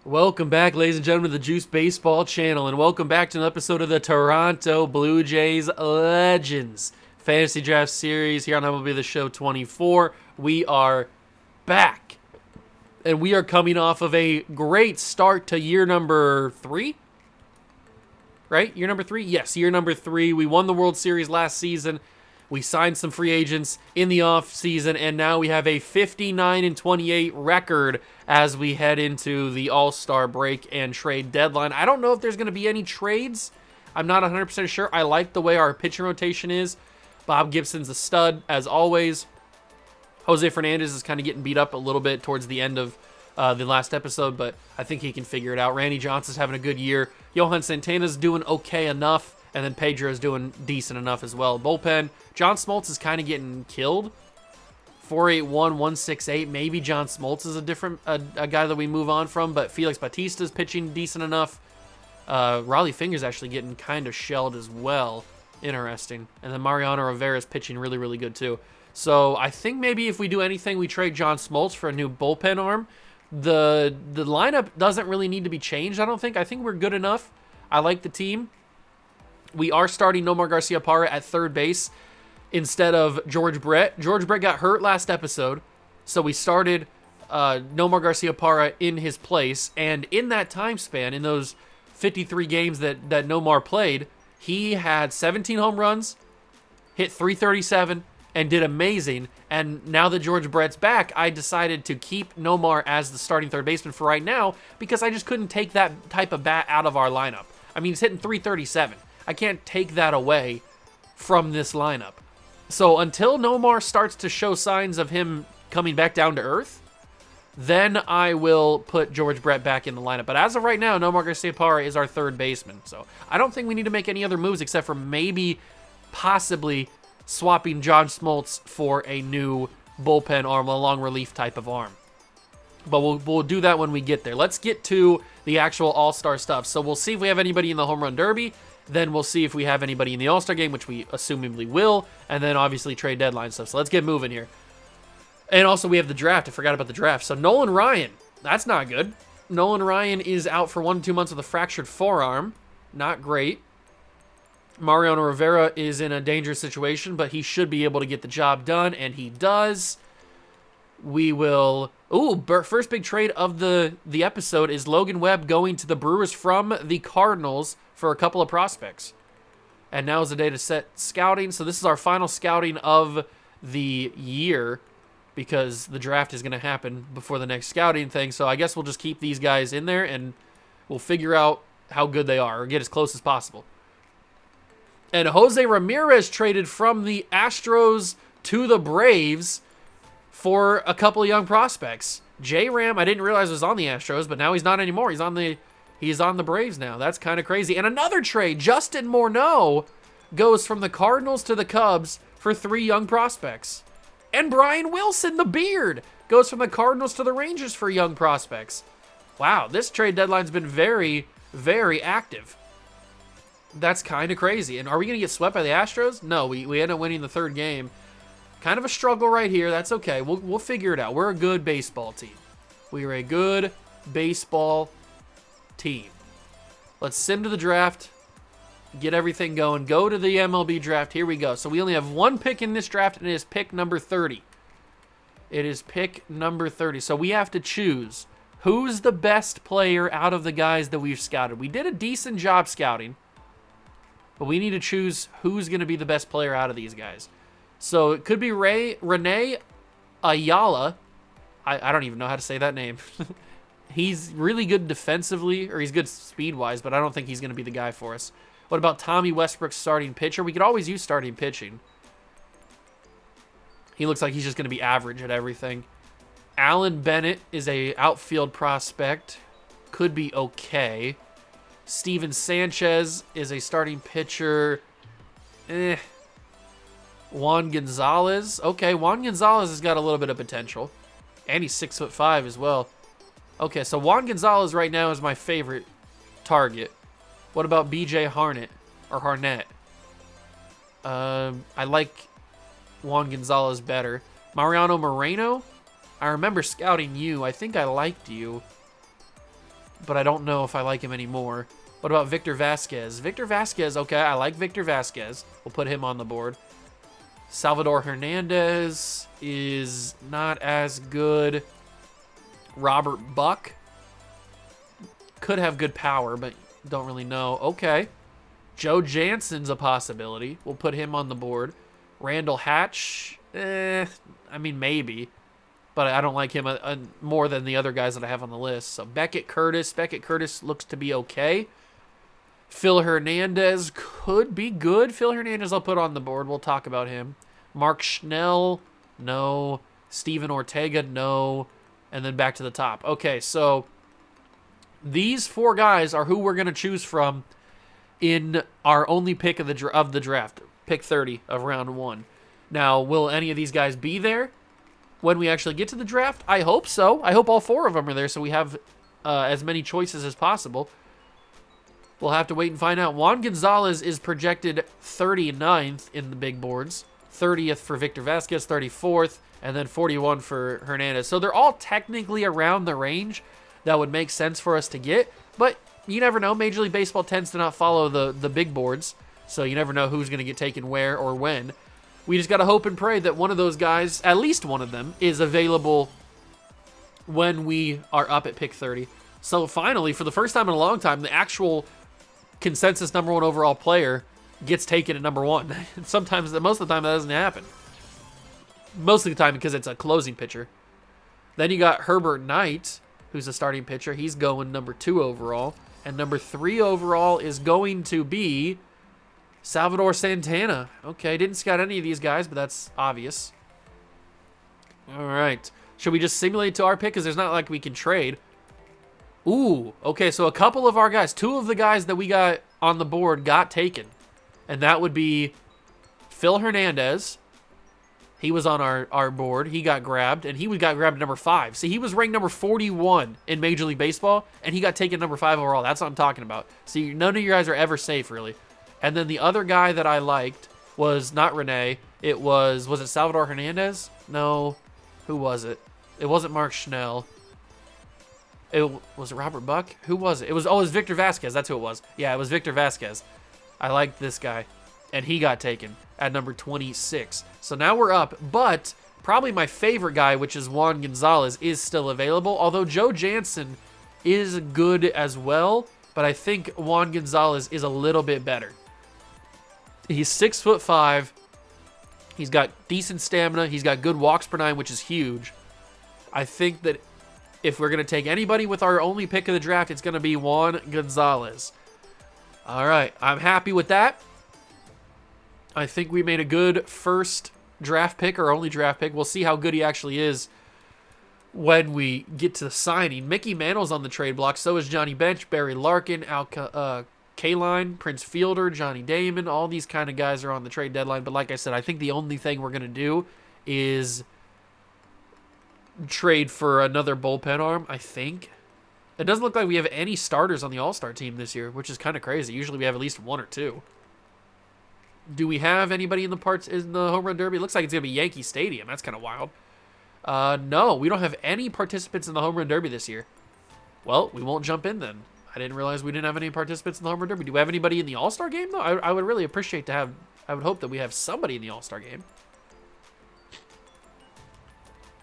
Welcome back, ladies and gentlemen, to the Juice Baseball channel, and welcome back to an episode of the Toronto Blue Jays Legends Fantasy Draft Series here on MLB The Show 24. We are back, and we are coming off of a great start to year number 3, right? Year number 3? Yes, year number 3. We won the World Series last season. We signed some free agents in the offseason, and now we have a 59-28 record as we head into the All-Star break and trade deadline. I don't know if there's going to be any trades. I'm not 100% sure. I like the way our pitching rotation is. Bob Gibson's a stud, as always. Jose Fernandez is kind of getting beat up a little bit towards the end of the last episode, but I think he can figure it out. Randy Johnson's having a good year. Johan Santana's doing okay enough. And then Pedro's doing decent enough as well. Bullpen, John Smoltz is kind of getting killed. 4.81, 1.68. Maybe John Smoltz is a guy that we move on from, but Felix Bautista's pitching decent enough. Raleigh Finger's actually getting kind of shelled as well. Interesting. And then Mariano Rivera's pitching really, really good too. So I think maybe if we do anything, we trade John Smoltz for a new bullpen arm. The lineup doesn't really need to be changed, I don't think. I think we're good enough. I like the team. We are starting Nomar Garciaparra at third base instead of George Brett. George Brett got hurt last episode, so we started Nomar Garciaparra in his place. And in that time span, in those 53 games that Nomar played, he had 17 home runs, hit .337, and did amazing. And now that George Brett's back, I decided to keep Nomar as the starting third baseman for right now because I just couldn't take that type of bat out of our lineup. I mean, he's hitting .337. I can't take that away from this lineup. So until Nomar starts to show signs of him coming back down to earth, then I will put George Brett back in the lineup. But as of right now, Nomar Garciaparra is our third baseman. So I don't think we need to make any other moves except for maybe possibly swapping John Smoltz for a new bullpen arm, a long relief type of arm. But we'll do that when we get there. Let's get to the actual All-Star stuff. So we'll see if we have anybody in the Home Run Derby. Then we'll see if we have anybody in the All-Star game, which we assumably will, and then obviously trade deadline stuff. So let's get moving here. And also we have the draft. I forgot about the draft. So Nolan Ryan, that's not good. Nolan Ryan is out for 1 to 2 months with a fractured forearm. Not great. Mariano Rivera is in a dangerous situation, but he should be able to get the job done, and he does. We will... Ooh, first big trade of the episode is Logan Webb going to the Brewers from the Cardinals for a couple of prospects. And now is the day to set scouting. So this is our final scouting of the year because the draft is going to happen before the next scouting thing. So I guess we'll just keep these guys in there and we'll figure out how good they are or get as close as possible. And Jose Ramirez traded from the Astros to the Braves for a couple of young prospects. J-Ram, I didn't realize was on the Astros, but now he's not anymore. He's on the Braves now. That's kind of crazy. And another trade, Justin Morneau goes from the Cardinals to the Cubs for 3 young prospects. And Brian Wilson, the Beard, goes from the Cardinals to the Rangers for young prospects. Wow, this trade deadline's been very, very active. That's kind of crazy. And are we going to get swept by the Astros? No, we end up winning the 3rd game. Kind of a struggle right here. That's okay. We'll figure it out. We're a good baseball team. We are a good baseball team. Let's sim to the draft. Get everything going. Go to the MLB draft. Here we go. So we only have 1 pick in this draft, and it is pick number 30. It is pick number 30. So we have to choose who's the best player out of the guys that we've scouted. We did a decent job scouting, but we need to choose who's going to be the best player out of these guys. So it could be Rene Ayala. I don't even know how to say that name. He's really good defensively, or he's good speed-wise, but I don't think he's going to be the guy for us. What about Tommy Westbrook's starting pitcher? We could always use starting pitching. He looks like he's just going to be average at everything. Alan Bennett is a outfield prospect. Could be okay. Steven Sanchez is a starting pitcher. Juan Gonzalez. Okay, Juan Gonzalez has got a little bit of potential. And he's 6'5" as well. Okay, so Juan Gonzalez right now is my favorite target. What about BJ Harnett? Or Harnett? I like Juan Gonzalez better. Mariano Moreno? I remember scouting you. I think I liked you. but I don't know if I like him anymore. What about Victor Vasquez? Victor Vasquez, okay, I like Victor Vasquez. We'll put him on the board. Salvador Hernandez is not as good. Robert Buck could have good power, but don't really know. Okay. Joe Jansen's a possibility. We'll put him on the board. Randall Hatch, I mean, maybe. But I don't like him more than the other guys that I have on the list. So Beckett Curtis looks to be okay. Phil Hernandez could be good. Phil Hernandez I'll put on the board. We'll talk about him. Mark Schnell, no. Steven Ortega, no. And then back to the top. Okay, so these 4 guys are who we're going to choose from in our only pick of the draft. Pick 30 of round 1. Now, will any of these guys be there when we actually get to the draft? I hope so. I hope all 4 of them are there so we have as many choices as possible. We'll have to wait and find out. Juan Gonzalez is projected 39th in the big boards. 30th for Victor Vasquez, 34th, and then 41 for Hernandez. So they're all technically around the range that would make sense for us to get. But you never know. Major League Baseball tends to not follow the big boards. So you never know who's going to get taken where or when. We just got to hope and pray that one of those guys, at least one of them, is available when we are up at pick 30. So finally, for the first time in a long time, the actual consensus number 1 overall player gets taken at number 1. Sometimes, most of the time, that doesn't happen. Most of the time because it's a closing pitcher. Then you got Herbert Knight, who's a starting pitcher. He's going number 2 overall. And number 3 overall is going to be Salvador Santana. Okay, didn't scout any of these guys, but that's obvious. All right. Should we just simulate to our pick? Because there's not like we can trade. Ooh, okay, so a couple of our guys, 2 of the guys that we got on the board got taken. And that would be Phil Hernandez. He was on our board. He got grabbed, and he got grabbed at number 5. See, he was ranked number 41 in Major League Baseball, and he got taken number 5 overall. That's what I'm talking about. See, none of you guys are ever safe, really. And then the other guy that I liked was not Rene. It was it Salvador Hernandez? No. Who was it? It wasn't Mark Schnell. Was it Robert Buck? Who was it? It was Victor Vasquez. That's who it was. Yeah, it was Victor Vasquez. I liked this guy. And he got taken at number 26. So now we're up, but probably my favorite guy, which is Juan Gonzalez, is still available. Although Joe Jansen is good as well, but I think Juan Gonzalez is a little bit better. He's 6'5". He's got decent stamina. He's got good walks per 9, which is huge. I think that if we're going to take anybody with our only pick of the draft, it's going to be Juan Gonzalez. All right, I'm happy with that. I think we made a good first draft pick, or only draft pick. We'll see how good he actually is when we get to the signing. Mickey Mantle's on the trade block. So is Johnny Bench, Barry Larkin, Kaline, Prince Fielder, Johnny Damon. All these kind of guys are on the trade deadline. But like I said, I think the only thing we're going to do is trade for another bullpen arm, I think. It doesn't look like we have any starters on the All-Star team this year, which is kind of crazy. Usually we have at least 1 or 2. Do we have anybody in the Home Run Derby? It looks like it's going to be Yankee Stadium. That's kind of wild. No, we don't have any participants in the Home Run Derby this year. Well, we won't jump in then. I didn't realize we didn't have any participants in the Home Run Derby. Do we have anybody in the All-Star game, though? I would really appreciate to have... I would hope that we have somebody in the All-Star game.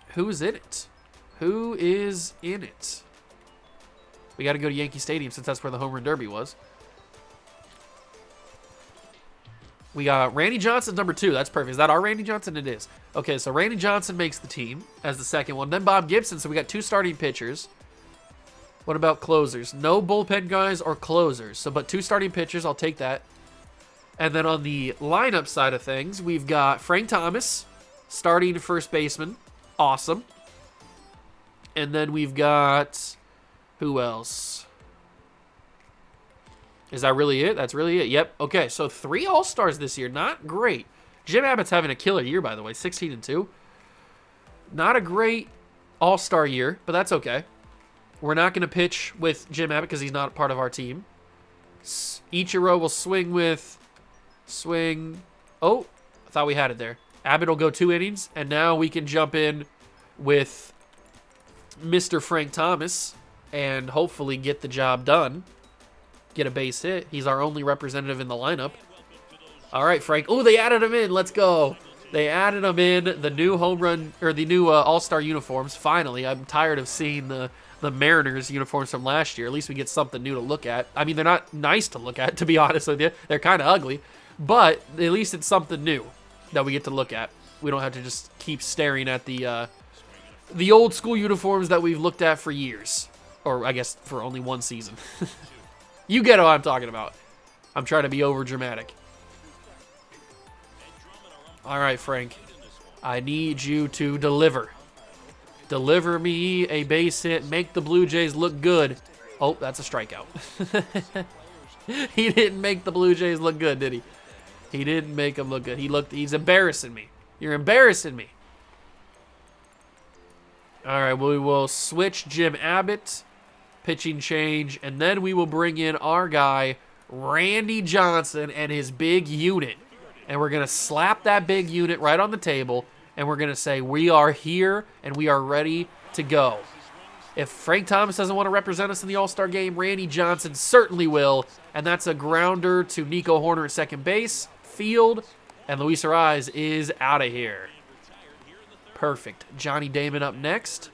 Who's in it? Who is in it? We got to go to Yankee Stadium since that's where the Home Run Derby was. We got Randy Johnson, number 2. That's perfect. Is that our Randy Johnson? It is. Okay, so Randy Johnson makes the team as the second one. Then Bob Gibson, so we got 2 starting pitchers. What about closers? No bullpen guys or closers. So, but 2 starting pitchers, I'll take that. And then on the lineup side of things, we've got Frank Thomas, starting first baseman. Awesome. And then we've got... Who else? Is that really it? That's really it. Yep. Okay, so 3 All-Stars this year. Not great. Jim Abbott's having a killer year, by the way. 16-2. Not a great All-Star year, but that's okay. We're not going to pitch with Jim Abbott because he's not part of our team. Ichiro will swing with... Oh, I thought we had it there. Abbott will go 2 innings, and now we can jump in with Mr. Frank Thomas. and hopefully get the job done. Get a base hit. He's our only representative in the lineup. All right, Frank. Oh, they added him in. Let's go. They added him in. The new home run, or the new All-Star uniforms. Finally, I'm tired of seeing the Mariners uniforms from last year. At least we get something new to look at. I mean, they're not nice to look at, to be honest with you. They're kind of ugly. But at least it's something new that we get to look at. We don't have to just keep staring at the old school uniforms that we've looked at for years. Or, I guess, for only one season. You get what I'm talking about. I'm trying to be over dramatic. All right, Frank. I need you to deliver. Deliver me a base hit. Make the Blue Jays look good. Oh, that's a strikeout. He didn't make the Blue Jays look good, did he? He didn't make them look good. He's embarrassing me. You're embarrassing me. All right, we will switch Jim Abbott. Pitching change, and then we will bring in our guy, Randy Johnson, and his big unit. And we're going to slap that big unit right on the table, and we're going to say, we are here, and we are ready to go. If Frank Thomas doesn't want to represent us in the All-Star game, Randy Johnson certainly will, and that's a grounder to Nico Horner at second base, field, and Luis Ariz is out of here. Perfect. Johnny Damon up next.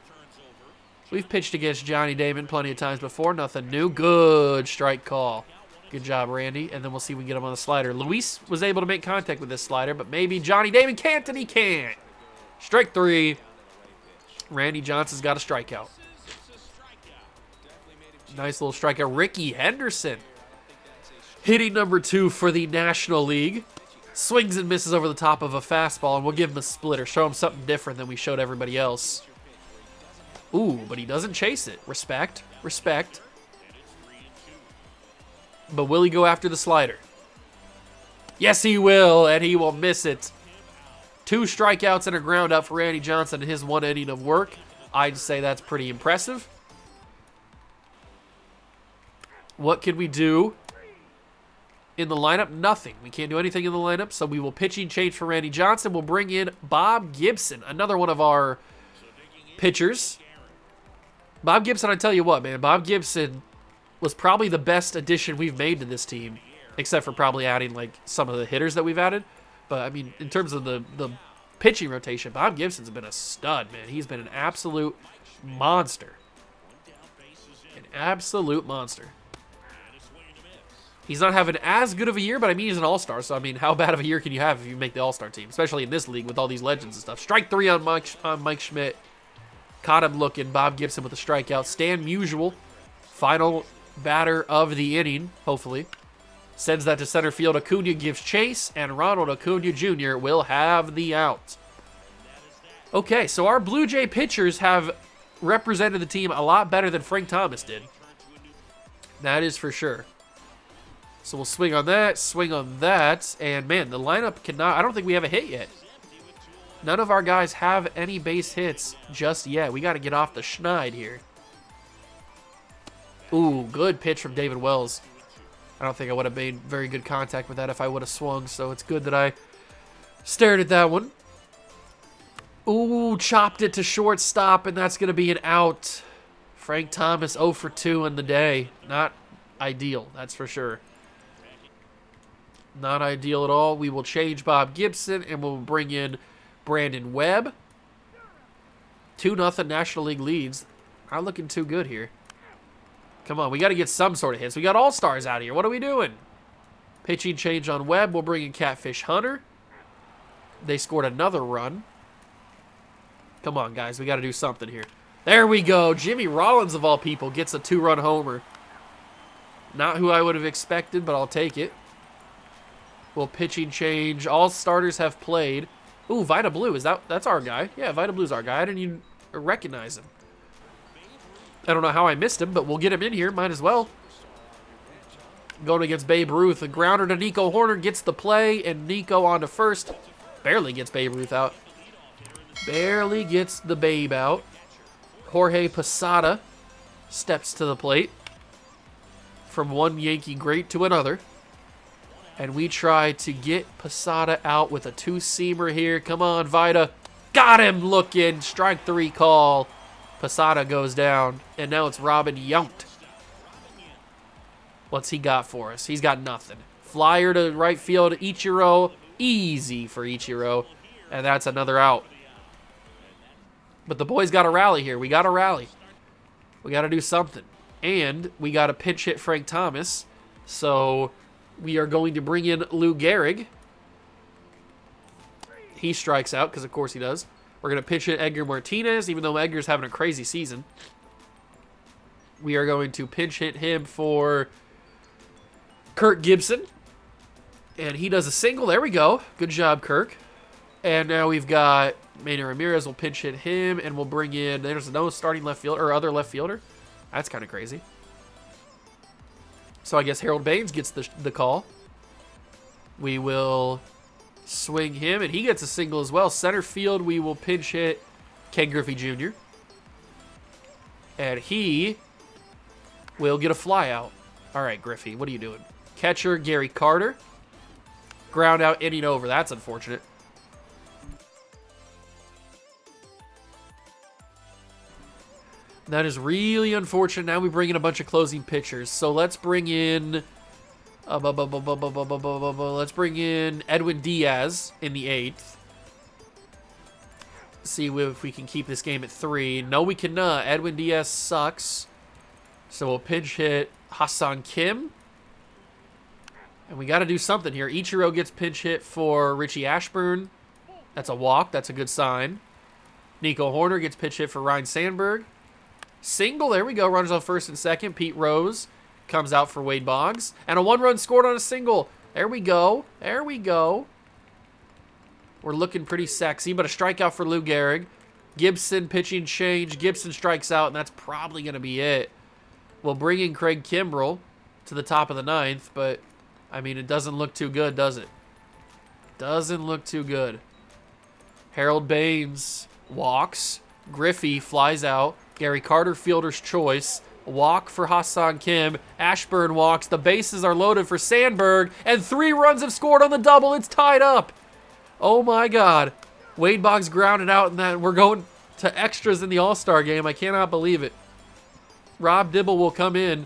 We've pitched against Johnny Damon plenty of times before. Nothing new. Good strike call. Good job, Randy. And then we'll see if we can get him on the slider. Luis was able to make contact with this slider, but maybe Johnny Damon can't, and he can't. Strike 3. Randy Johnson's got a strikeout. Nice little strikeout. Ricky Henderson hitting number 2 for the National League. Swings and misses over the top of a fastball, and we'll give him a splitter. Show him something different than we showed everybody else. Ooh, but he doesn't chase it. Respect. Respect. But will he go after the slider? Yes, he will, and he will miss it. 2 strikeouts and a ground out for Randy Johnson in his 1 inning of work. I'd say that's pretty impressive. What can we do in the lineup? Nothing. We can't do anything in the lineup, so we will pitching change for Randy Johnson. We'll bring in Bob Gibson, another one of our pitchers. Bob Gibson, I tell you what, man, Bob Gibson was probably the best addition we've made to this team, except for probably adding like some of the hitters that we've added. But I mean, in terms of the pitching rotation, Bob Gibson's been a stud, man. He's been an absolute monster. An absolute monster. He's not having as good of a year, but I mean, he's an all-star. So, I mean, how bad of a year can you have if you make the all-star team, especially in this league with all these legends and stuff? Strike 3 on Mike Schmidt. Caught him looking. Bob Gibson with a strikeout. Stan Musial, final batter of the inning, hopefully. Sends that to center field. Acuna gives chase, and Ronald Acuna Jr. will have the out. Okay, so our Blue Jay pitchers have represented the team a lot better than Frank Thomas did. That is for sure. So we'll swing on that, and man, the lineup cannot, I don't think we have a hit yet. None of our guys have any base hits just yet. We got to get off the schneid here. Ooh, good pitch from David Wells. I don't think I would have made very good contact with that if I would have swung, so it's good that I stared at that one. Ooh, chopped it to shortstop, and that's going to be an out. Frank Thomas 0 for 2 in the day. Not ideal, that's for sure. Not ideal at all. We will change Bob Gibson, and we'll bring in Brandon Webb. 2-0 National League leads. Not looking too good here. Come on, we got to get some sort of hits. We got all-stars out here. What are we doing? Pitching change on Webb. We'll bring in Catfish Hunter. They scored another run. Come on, guys. We got to do something here. There we go. Jimmy Rollins, of all people, gets a 2-run homer. Not who I would have expected, but I'll take it. We'll pitching change. All starters have played. Ooh, Vita Blue. That's our guy. Yeah, Vita Blue's our guy. I didn't even recognize him. I don't know how I missed him, but we'll get him in here. Might as well. Going against Babe Ruth. A grounder to Nico Horner gets the play, and Nico on to first. Barely gets Babe Ruth out. Barely gets the Babe out. Jorge Posada steps to the plate. From one Yankee great to another. And we try to get Posada out with a 2-seamer here. Come on, Vita. Got him looking. Strike 3 call. Posada goes down, and now it's Robin Yount. What's he got for us? He's got nothing. Flyer to right field, Ichiro. Easy for Ichiro. And that's another out. But the boys got to rally here. We got to rally. We got to do something. And we got to pinch hit Frank Thomas. So we are going to bring in Lou Gehrig. He strikes out, because of course he does. We're going to pinch hit Edgar Martinez, even though Edgar's having a crazy season. We are going to pinch hit him for Kirk Gibson. And he does a single. There we go. Good job, Kirk. And now we've got Manny Ramirez. We'll pinch hit him, and we'll bring in... There's no starting left fielder or other left fielder. That's kind of crazy. So I guess Harold Baines gets the call. We will swing him, and he gets a single as well. Center field, we will pinch hit Ken Griffey Jr. And he will get a fly out. All right, Griffey, what are you doing? Catcher, Gary Carter. Ground out, inning over. That's unfortunate. That is really unfortunate. Now we bring in a bunch of closing pitchers. So let's bring in... let's bring in Edwin Diaz in the 8th. See if we can keep this game at 3. No, we cannot. Edwin Diaz sucks. So we'll pinch hit Hassan Kim. And we got to do something here. Ichiro gets pinch hit for Richie Ashburn. That's a walk. That's a good sign. Nico Horner gets pinch hit for Ryan Sandberg. Single. There we go. Runners on first and second. Pete Rose comes out for Wade Boggs. And a 1-run scored on a single. There we go. There we go. We're looking pretty sexy, but a strikeout for Lou Gehrig. Gibson pitching change. Gibson strikes out, and that's probably going to be it. We'll bring in Craig Kimbrell to the top of the 9th, but, I mean, it doesn't look too good, does it? Doesn't look too good. Harold Baines walks. Griffey flies out. Gary Carter, fielder's choice. Walk for Hassan Kim. Ashburn walks. The bases are loaded for Sandberg, and 3 runs have scored on the double. It's tied up. Oh, my God. Wade Boggs grounded out, and then we're going to extras in the All-Star game. I cannot believe it. Rob Dibble will come in,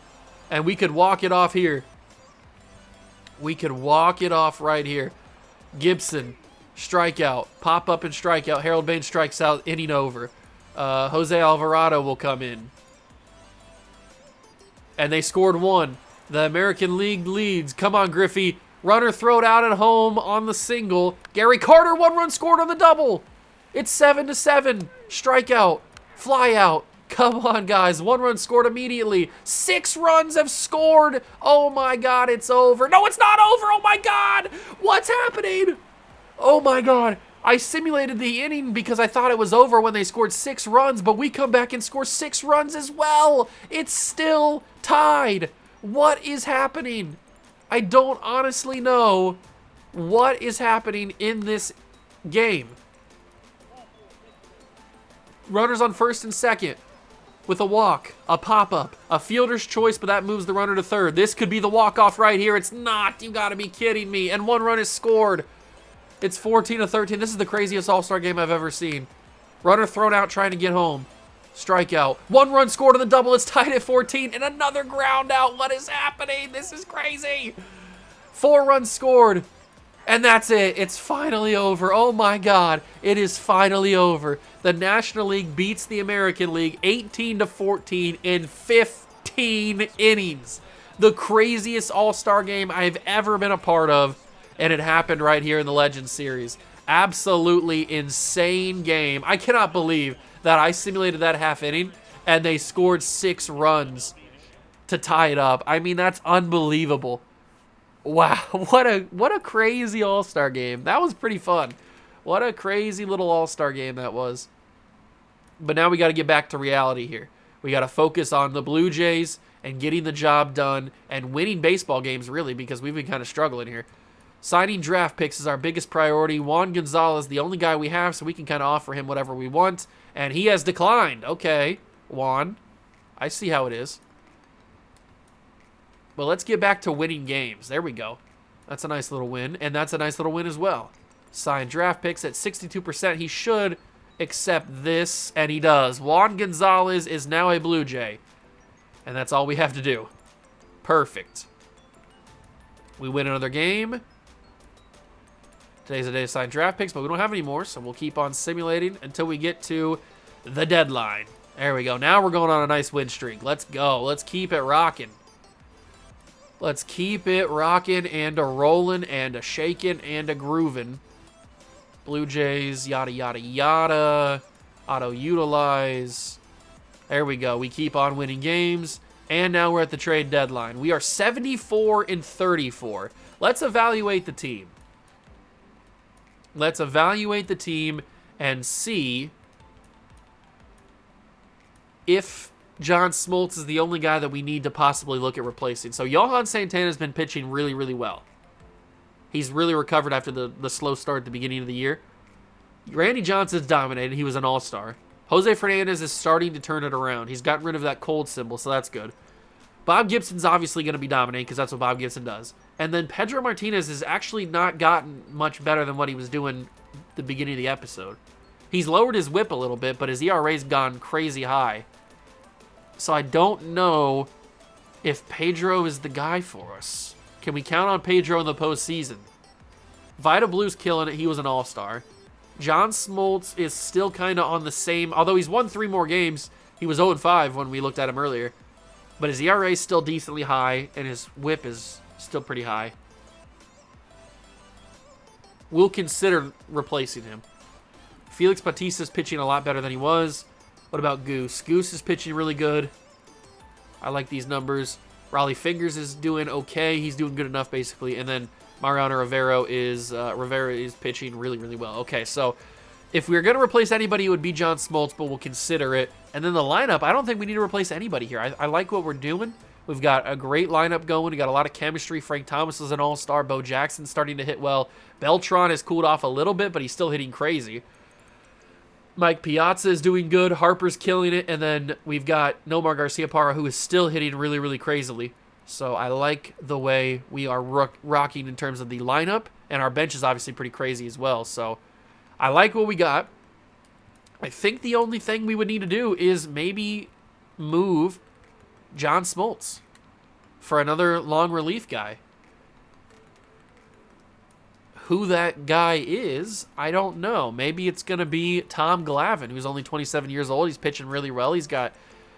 and we could walk it off here. We could walk it off right here. Gibson, strikeout. Pop up and strikeout. Harold Baines strikes out, inning over. Jose Alvarado will come in. And they scored 1. The American League leads. Come on, Griffey. Runner throwed out at home on the single. Gary Carter, 1-run scored on the double. It's 7-7. Strikeout. Fly out. Come on, guys. 1-run scored immediately. 6 runs have scored. Oh, my God. It's over. No, it's not over. Oh, my God. What's happening? Oh, my God. I simulated the inning because I thought it was over when they scored 6 runs, but we come back and score 6 runs as well. It's still tied. What is happening? I don't honestly know what is happening in this game. Runners on first and second with a walk, a pop-up, a fielder's choice, but that moves the runner to third. This could be the walk-off right here. It's not. You got to be kidding me. And 1 run is scored. It's 14-13. This is the craziest All-Star game I've ever seen. Runner thrown out trying to get home. Strikeout. 1 run scored on the double. It's tied at 14. And another ground out. What is happening? This is crazy. 4 runs scored. And that's it. It's finally over. Oh, my God. It is finally over. The National League beats the American League 18-14 in 15 innings. The craziest All-Star game I've ever been a part of. And it happened right here in the Legends series. Absolutely insane game. I cannot believe that I simulated that half inning and they scored 6 runs to tie it up. I mean, that's unbelievable. Wow, what a crazy All-Star game. That was pretty fun. What a crazy little All-Star game that was. But now we got to get back to reality here. We got to focus on the Blue Jays and getting the job done and winning baseball games, really, because we've been kind of struggling here. Signing draft picks is our biggest priority. Juan Gonzalez, the only guy we have, so we can kind of offer him whatever we want. And he has declined. Okay, Juan, I see how it is. But let's get back to winning games. There we go. That's a nice little win. And that's a nice little win as well. Signed draft picks at 62%. He should accept this, and he does. Juan Gonzalez is now a Blue Jay, and that's all we have to do. Perfect. We win another game. Today's the day to sign draft picks, but we don't have any more, so we'll keep on simulating until we get to the deadline. There we go. Now we're going on a nice win streak. Let's go. Let's keep it rocking. Let's keep it rocking and a rolling and a shaking and a grooving. Blue Jays, yada, yada, yada. Auto-utilize. There we go. We keep on winning games. And now we're at the trade deadline. We are 74-34. Let's evaluate the team. Let's evaluate the team and see if John Smoltz is the only guy that we need to possibly look at replacing. So Johan Santana has been pitching really, really well. He's really recovered after the slow start at the beginning of the year. Randy Johnson's dominated. He was an all-star. Jose Fernandez is starting to turn it around. He's gotten rid of that cold symbol, so that's good. Bob Gibson's obviously going to be dominating because that's what Bob Gibson does. And then Pedro Martinez has actually not gotten much better than what he was doing at the beginning of the episode. He's lowered his whip a little bit, but his ERA's gone crazy high. So I don't know if Pedro is the guy for us. Can we count on Pedro in the postseason? Vita Blue's killing it. He was an all-star. John Smoltz is still kind of on the same... Although he's won 3 more games, he was 0-5 when we looked at him earlier. But his ERA is still decently high, and his whip is still pretty high. We'll consider replacing him. Felix Bautista's pitching a lot better than he was. What about Goose? Goose is pitching really good. I like these numbers. Raleigh Fingers is doing okay. He's doing good enough, basically. And then Mariano Rivera is pitching really, really well. Okay, so if we were going to replace anybody, it would be John Smoltz, but we'll consider it. And then the lineup, I don't think we need to replace anybody here. I like what we're doing. We've got a great lineup going. We got a lot of chemistry. Frank Thomas is an all-star. Bo Jackson's starting to hit well. Beltran has cooled off a little bit, but he's still hitting crazy. Mike Piazza is doing good. Harper's killing it. And then we've got Nomar Garciaparra, who is still hitting really, really crazily. So I like the way we are rocking in terms of the lineup. And our bench is obviously pretty crazy as well. So I like what we got. I think the only thing we would need to do is maybe move John Smoltz for another long relief guy. Who that guy is, I don't know. Maybe it's going to be Tom Glavine, who's only 27 years old. He's pitching really well. He's got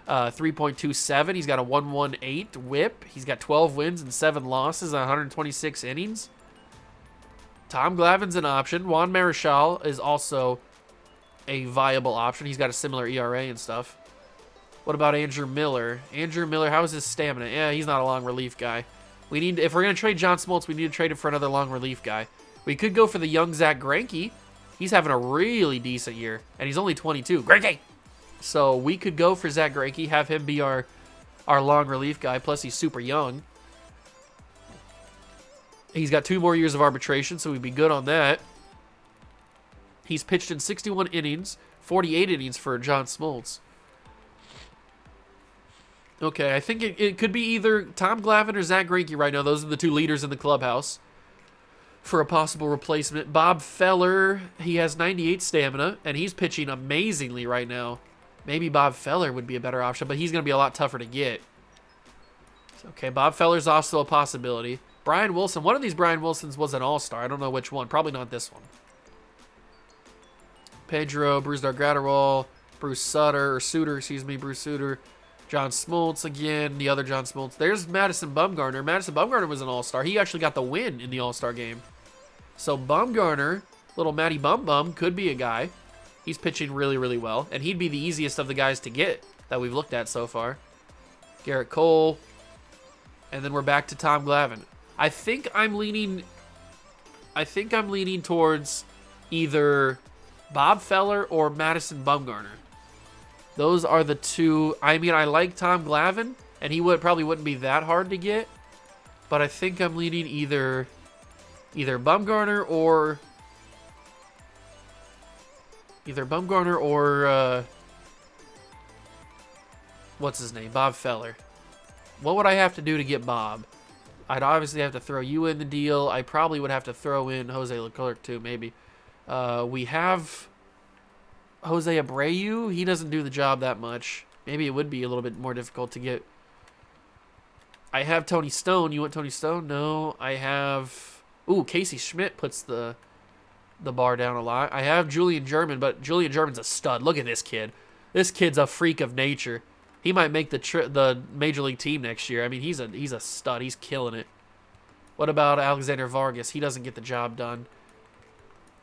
3.27. He's got a 1.18 whip. He's got 12 wins and 7 losses on 126 innings. Tom Glavine's an option. Juan Marichal is also a viable option. He's got a similar ERA and stuff. What about Andrew Miller? Andrew Miller, how is his stamina? Yeah, he's not a long relief guy. We need, if we're going to trade John Smoltz, we need to trade him for another long relief guy. We could go for the young Zach Greinke. He's having a really decent year, and he's only 22. Greinke! So we could go for Zach Greinke, have him be our long relief guy, plus he's super young. He's got 2 more years of arbitration, so we'd be good on that. He's pitched in 61 innings, 48 innings for John Smoltz. Okay, I think it could be either Tom Glavine or Zach Greinke right now. Those are the 2 leaders in the clubhouse for a possible replacement. Bob Feller, he has 98 stamina, and he's pitching amazingly right now. Maybe Bob Feller would be a better option, but he's going to be a lot tougher to get. Okay, Bob Feller's also a possibility. Brian Wilson, one of these Brian Wilsons was an all-star. I don't know which one. Probably not this one. Pedro, Bruce Dargratterall, Bruce Sutter, John Smoltz again, the other John Smoltz. There's Madison Bumgarner. Madison Bumgarner was an all-star. He actually got the win in the all-star game. So Bumgarner, little Matty Bum Bum, could be a guy. He's pitching really, really well. And he'd be the easiest of the guys to get that we've looked at so far. Garrett Cole. And then we're back to Tom Glavine. I think I'm leaning towards either Bob Feller or Madison Bumgarner. Those are the 2. I mean, I like Tom Glavine, and he probably wouldn't be that hard to get. But I think I'm leaning either Bumgarner or what's his name? Bob Feller. What would I have to do to get Bob? I'd obviously have to throw you in the deal. I probably would have to throw in Jose Leclerc too, maybe. We have Jose Abreu, he doesn't do the job that much. Maybe it would be a little bit more difficult to get. I have Tony Stone. You want Tony Stone? No. I have... Ooh, Casey Schmidt puts the bar down a lot. I have Julian German, but Julian German's a stud. Look at this kid. This kid's a freak of nature. He might make the Major League team next year. I mean, he's a stud. He's killing it. What about Alexander Vargas? He doesn't get the job done.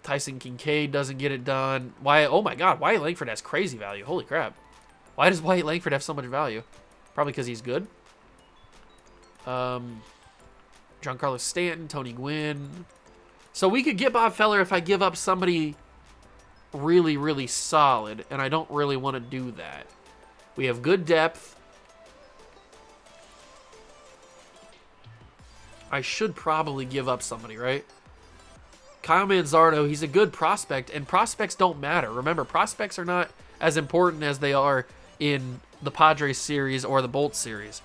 Tyson Kincaid doesn't get it done. Oh my God, Wyatt Langford has crazy value. Holy crap. Why does Wyatt Langford have so much value? Probably because he's good. Giancarlo Stanton, Tony Gwynn. So we could get Bob Feller if I give up somebody really, really solid, and I don't really want to do that. We have good depth. I should probably give up somebody, right? Kyle Manzardo, he's a good prospect, and prospects don't matter. Remember, prospects are not as important as they are in the Padres series or the Bolts series.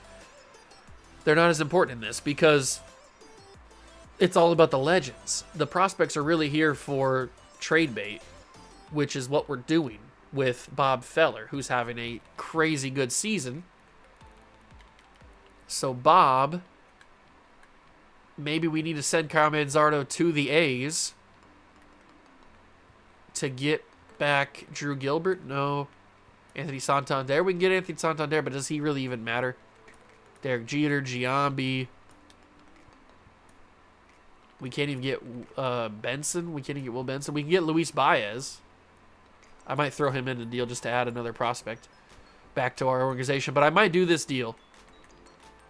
They're not as important in this because it's all about the legends. The prospects are really here for trade bait, which is what we're doing with Bob Feller, who's having a crazy good season. So Bob... Maybe we need to send Kyle Manzardo to the A's to get back Drew Gilbert. No. Anthony Santander. We can get Anthony Santander, but does he really even matter? Derek Jeter, Giambi. We can't even get Benson. We can't even get Will Benson. We can get Luis Baez. I might throw him in the deal just to add another prospect back to our organization. But I might do this deal.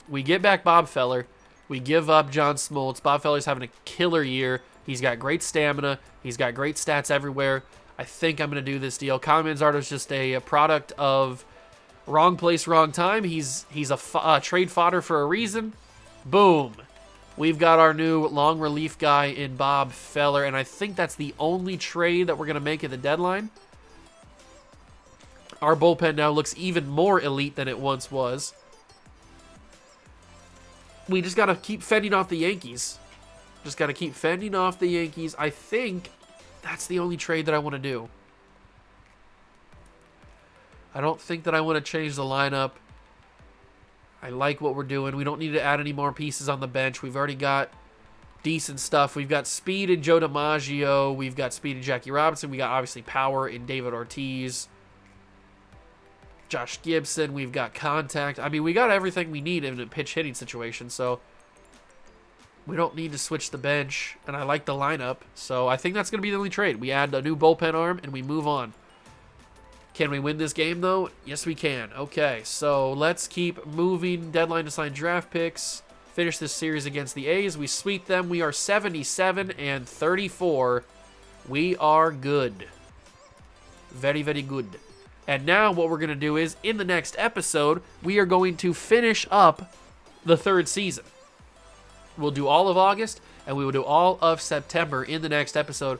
We get back Bob Feller. We give up John Smoltz. Bob Feller's having a killer year. He's got great stamina. He's got great stats everywhere. I think I'm going to do this deal. Kyle Manzardo's just a product of wrong place, wrong time. He's a trade fodder for a reason. Boom. We've got our new long relief guy in Bob Feller, and I think that's the only trade that we're going to make at the deadline. Our bullpen now looks even more elite than it once was. We just got to keep fending off the Yankees. Just got to keep fending off the Yankees. I think that's the only trade that I want to do. I don't think that I want to change the lineup. I like what we're doing. We don't need to add any more pieces on the bench. We've already got decent stuff. We've got speed in Joe DiMaggio. We've got speed in Jackie Robinson. We got obviously power in David Ortiz. Josh Gibson, we've got contact. I mean, we got everything we need in a pitch hitting situation, so we don't need to switch the bench, and I like the lineup, so I think that's going to be the only trade. We add a new bullpen arm, and we move on. Can we win this game, though? Yes, we can. Okay, so let's keep moving. Deadline to sign draft picks. Finish this series against the A's. We sweep them. We are 77-34. We are good. Very, very good. And now what we're going to do is, in the next episode, we are going to finish up the third season. We'll do all of August, and we will do all of September in the next episode.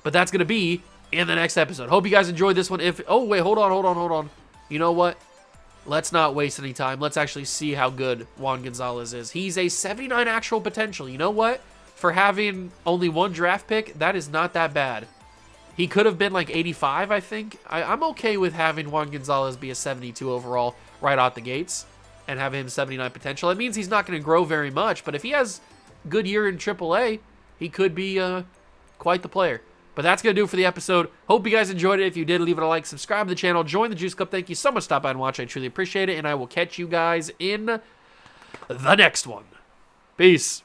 But that's going to be in the next episode. Hope you guys enjoyed this one. Oh, wait, hold on. You know what? Let's not waste any time. Let's actually see how good Juan Gonzalez is. He's a 79 actual potential. You know what? For having only one draft pick, that is not that bad. He could have been like 85, I think. I'm okay with having Juan Gonzalez be a 72 overall right out the gates and have him 79 potential. It means he's not going to grow very much, but if he has a good year in AAA, he could be quite the player. But that's going to do it for the episode. Hope you guys enjoyed it. If you did, leave it a like, subscribe to the channel, join the Juice Club. Thank you so much for stopping by and watching. I truly appreciate it, and I will catch you guys in the next one. Peace.